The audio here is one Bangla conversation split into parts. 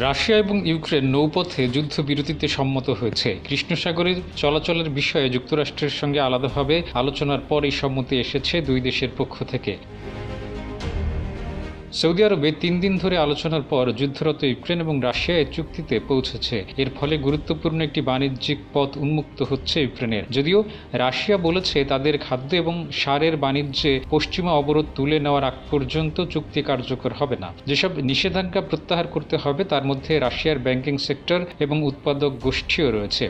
রাশিয়া এবং ইউক্রেন নৌপথে যুদ্ধবিরতিতে সম্মত হয়েছে। কৃষ্ণ সাগরের চলাচলের বিষয়ে যুক্তরাষ্ট্রের সঙ্গে আলাদাভাবে আলোচনার পর এই সম্মতি এসেছে দুই দেশের পক্ষ থেকে। সৌদি আরবে 3 দিন ধরে আলোচনার পর যুদ্ধরত ইউক্রেন এবং রাশিয়া এই চুক্তিতে পৌঁছেছে। এর ফলে গুরুত্বপূর্ণ একটি বাণিজ্যিক পথ উন্মুক্ত হচ্ছে ইউক্রেনের। যদিও রাশিয়া বলেছে তাদের খাদ্য এবং সারের বাণিজ্যে পশ্চিমা অবরোধ তুলে নেওয়ার আগ পর্যন্ত চুক্তি কার্যকর হবে না। যেসব নিষেধাজ্ঞা প্রত্যাহার করতে হবে তার মধ্যে রাশিয়ার ব্যাংকিং সেক্টর এবং উৎপাদক গোষ্ঠীও রয়েছে।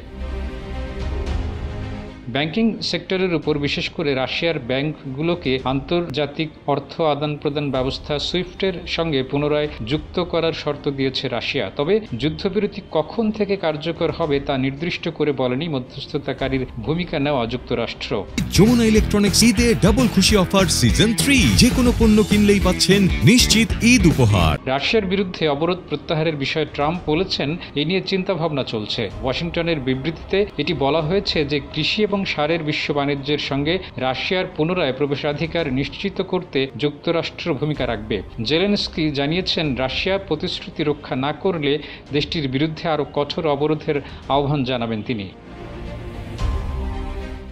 ব্যাংকিং সেক্টরের উপর বিশেষ করে রাশিয়ার ব্যাংকগুলোকে আন্তর্জাতিক অর্থ আদান প্রদান ব্যবস্থা সুইফটের সঙ্গে পুনরায় যুক্ত করার শর্ত দিয়েছে রাশিয়া। তবে যুদ্ধবিরতি কখন থেকে কার্যকর হবে তা নির্দিষ্ট করে বলেনি মধ্যস্থতাকারীর ভূমিকা নেওয়া যুক্তরাষ্ট্র। যমুনা ইলেকট্রনিক্স ঈদে ডাবল খুশি অফার সিজন 3, যে কোনো পণ্য কিনলেই পাচ্ছেন নিশ্চিত ঈদ উপহার। রাশিয়ার বিরুদ্ধে অবরোধ প্রত্যাহারের বিষয়ে ট্রাম্প বলেছেন এ নিয়ে চিন্তাভাবনা চলছে। ওয়াশিংটনের বিবৃতিতে এটি বলা হয়েছে যে কৃষি এবং সারের বিশ্ব বাণিজ্যের সঙ্গে রাশিয়ার পুনরায় প্রবেশাধিকার নিশ্চিত করতে যুক্তরাষ্ট্র ভূমিকা রাখবে। জেলেনস্কি জানিয়েছেন রাশিয়া প্রতিশ্রুতি রক্ষা না করলে দেশটির বিরুদ্ধে আরও কঠোর অবরোধের আহ্বান জানাবেন তিনি।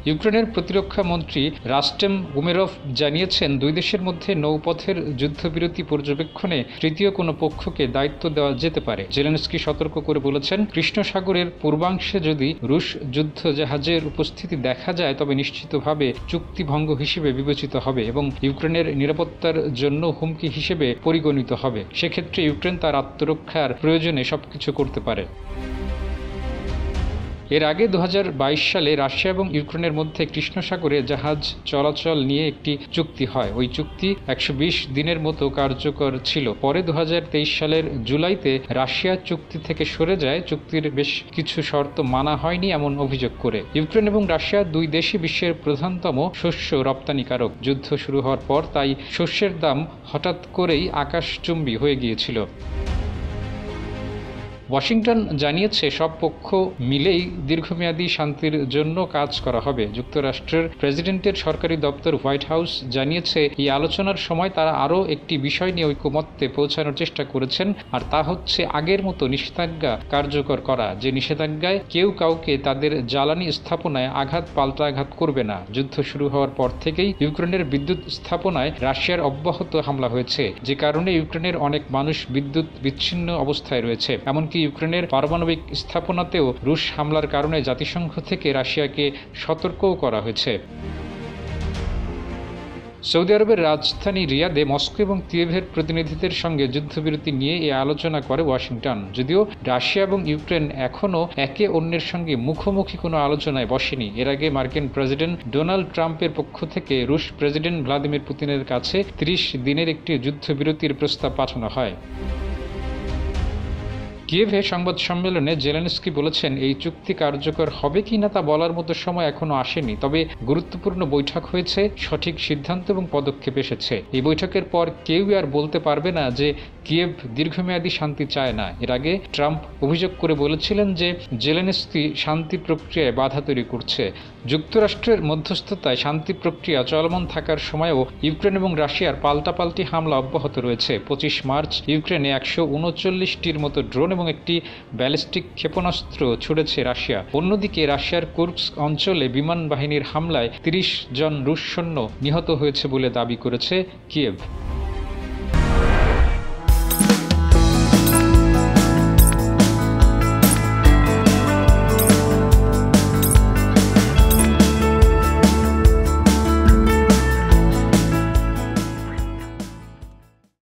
ইউক্রেনের প্রতিরক্ষা মন্ত্রী রাস্টেম উমেরভ জানিয়েছেন দুই দেশের মধ্যে নৌপথের যুদ্ধবিরতি পর্যবেক্ষণে তৃতীয় কোনো পক্ষকে দায়িত্ব দেওয়া যেতে পারে। জেলেনস্কি সতর্ক করে বলেছেন, কৃষ্ণ সাগরের পূর্বাংশে যদি রুশ যুদ্ধ জাহাজের উপস্থিতি দেখা যায় তবে নিশ্চিতভাবে চুক্তিভঙ্গ হিসেবে বিবেচিত হবে এবং ইউক্রেনের নিরাপত্তার জন্য হুমকি হিসেবে পরিগণিত হবে। সেক্ষেত্রে ইউক্রেন তার আত্মরক্ষার প্রয়োজনে সবকিছু করতে পারে। এর আগে 2022 সালে রাশিয়া এবং ইউক্রেনের মধ্যে কৃষ্ণ সাগরে জাহাজ চলাচল নিয়ে একটি চুক্তি হয়। ওই চুক্তি 120 দিনের মতো কার্যকর ছিল। পরে 2023 সালের জুলাইতে রাশিয়া চুক্তি থেকে সরে যায়, চুক্তির বেশ কিছু শর্ত মানা হয়নি এমন অভিযোগ করে। ইউক্রেন এবং রাশিয়া দুই দেশই বিশ্বের প্রধানতম শস্য রপ্তানিকারক। যুদ্ধ শুরু হওয়ার পর তাই শস্যের দাম হঠাৎ করেই আকাশচুম্বী হয়ে গিয়েছিল। ওয়াশিংটন জানিয়েছে সব পক্ষ মিলেই দীর্ঘমেয়াদী শান্তির জন্য কাজ করা হবে। যুক্তরাষ্ট্রের প্রেসিডেন্টের সরকারি দপ্তর হোয়াইট হাউস জানিয়েছে এই আলোচনার সময় তারা আরও একটি বিষয় নিয়ে ঐকমত্যে পৌঁছানোর চেষ্টা করেছেন, আর তা হচ্ছে আগের মতো নিষেধাজ্ঞা কার্যকর করা, যে নিষেধাজ্ঞায় কেউ কাউকে তাদের জ্বালানি স্থাপনায় পাল্টাঘাত করবে না। যুদ্ধ শুরু হওয়ার পর থেকেই ইউক্রেনের বিদ্যুৎ স্থাপনায় রাশিয়ার অব্যাহত হামলা হয়েছে, যে কারণে ইউক্রেনের অনেক মানুষ বিদ্যুৎ বিচ্ছিন্ন অবস্থায় রয়েছে। এমনকি ইউক্রেনের পারমাণবিক স্থাপনাতেও রুশ হামলার কারণে জাতিসংঘ থেকে রাশিয়াকে সতর্কও করা হয়েছে। সৌদি আরবের রাজধানী রিয়াদে মস্কো এবং কিয়েভের প্রতিনিধিদের সঙ্গে যুদ্ধবিরতি নিয়ে এই আলোচনা করে ওয়াশিংটন। যদিও রাশিয়া এবং ইউক্রেন এখনও একে অন্যের সঙ্গে মুখোমুখি কোনো আলোচনায় বসেনি। এর আগে মার্কিন প্রেসিডেন্ট ডোনাল্ড ট্রাম্পের পক্ষ থেকে রুশ প্রেসিডেন্ট ভ্লাদিমির পুতিনের কাছে 30 দিনের একটি যুদ্ধবিরতির প্রস্তাব পাঠানো হয়। কিয়েভে সংবাদ সম্মেলনে জেলেনস্কি বলেছেন এই চুক্তি কার্যকর হবে কি না তা বলার মতো সময় এখনো আসেনি, তবে গুরুত্বপূর্ণ বৈঠক হয়েছে, সঠিক সিদ্ধান্ত এবং পদক্ষেপ এসেছে। এই বৈঠকের পর কেউই আর বলতে পারবে না যে কিয়েভ দীর্ঘমেয়াদী শান্তি চায় না। এর আগে ট্রাম্প অভিযোগ করে বলেছিলেন যে জেলেনস্কি শান্তি প্রক্রিয়ায় বাধা তৈরি করছে। যুক্তরাষ্ট্রের মধ্যস্থতায় শান্তি প্রক্রিয়া চলমান থাকার সময়েও ইউক্রেন এবং রাশিয়ার পাল্টাপাল্টি হামলা অব্যাহত রয়েছে। 25 মার্চ ইউক্রেনে 139টির মতো ড্রোন এবং একটি ব্যালিস্টিক ক্ষেপণাস্ত্র ছুড়েছে রাশিয়া। অন্যদিকে রাশিয়ার কুর্স্ক অঞ্চলে বিমান বাহিনীর হামলায় 30 জন রুশ সৈন্য নিহত হয়েছে বলে দাবি করেছে কিয়েভ।